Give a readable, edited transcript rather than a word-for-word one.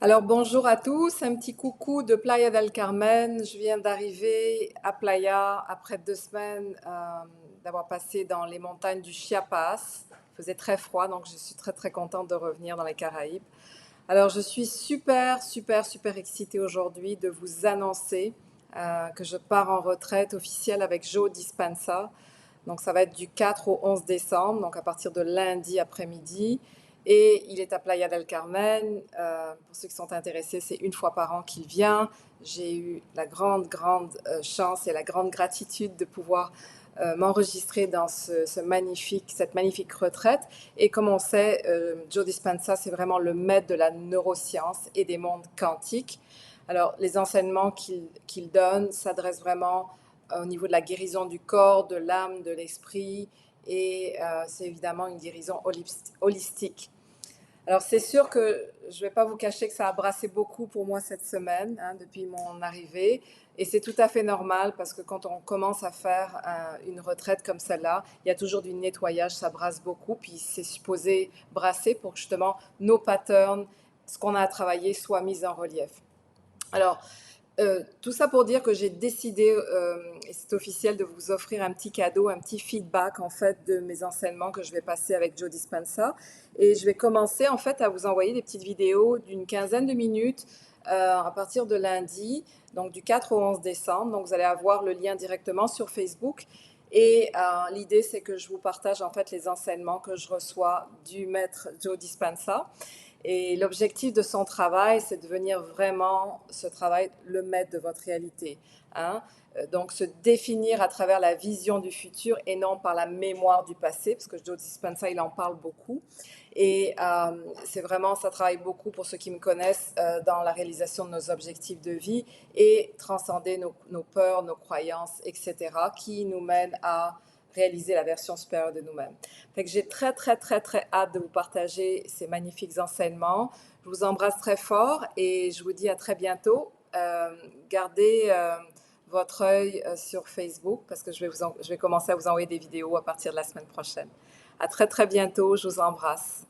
Alors bonjour à tous, un petit coucou de Playa del Carmen. Je viens d'arriver à Playa après 2 semaines d'avoir passé dans les montagnes du Chiapas. Il faisait très froid, donc je suis très contente de revenir dans les Caraïbes. Alors je suis super excitée aujourd'hui de vous annoncer que je pars en retraite officielle avec Joe Dispenza. Donc ça va être du 4 au 11 décembre, donc à partir de lundi après-midi. Et il est à Playa del Carmen. Pour ceux qui sont intéressés, c'est une fois par an qu'il vient. J'ai eu la grande chance et la grande gratitude de pouvoir m'enregistrer dans cette magnifique retraite. Et comme on sait, Joe Dispenza, c'est vraiment le maître de la neuroscience et des mondes quantiques. Alors, les enseignements qu'il donne s'adressent vraiment au niveau de la guérison du corps, de l'âme, de l'esprit, et c'est évidemment une guérison holistique. Alors c'est sûr que je ne vais pas vous cacher que ça a brassé beaucoup pour moi cette semaine, hein, depuis mon arrivée, et c'est tout à fait normal parce que quand on commence à faire une retraite comme celle-là, il y a toujours du nettoyage, ça brasse beaucoup, puis c'est supposé brasser pour que justement nos patterns, ce qu'on a à travailler, soient mis en relief. Alors, tout ça pour dire que j'ai décidé, et c'est officiel, de vous offrir un petit cadeau, un petit feedback en fait de mes enseignements que je vais passer avec Joe Dispenza. Et je vais commencer en fait à vous envoyer des petites vidéos d'une quinzaine de minutes à partir de lundi, donc du 4 au 11 décembre. Donc vous allez avoir le lien directement sur Facebook. Et l'idée, c'est que je vous partage en fait les enseignements que je reçois du maître Joe Dispenza. Et l'objectif de son travail, c'est de venir vraiment, ce travail, le maître de votre réalité. Hein? Donc, se définir à travers la vision du futur et non par la mémoire du passé, parce que Joe Dispenza, il en parle beaucoup. Et c'est vraiment, ça travaille beaucoup, pour ceux qui me connaissent, dans la réalisation de nos objectifs de vie et transcender nos peurs, nos croyances, etc., qui nous mènent à réaliser la version supérieure de nous-mêmes. Fait que j'ai très hâte de vous partager ces magnifiques enseignements. Je vous embrasse très fort et je vous dis à très bientôt. Gardez votre œil sur Facebook parce que je vais commencer à vous envoyer des vidéos à partir de la semaine prochaine. À très bientôt, je vous embrasse.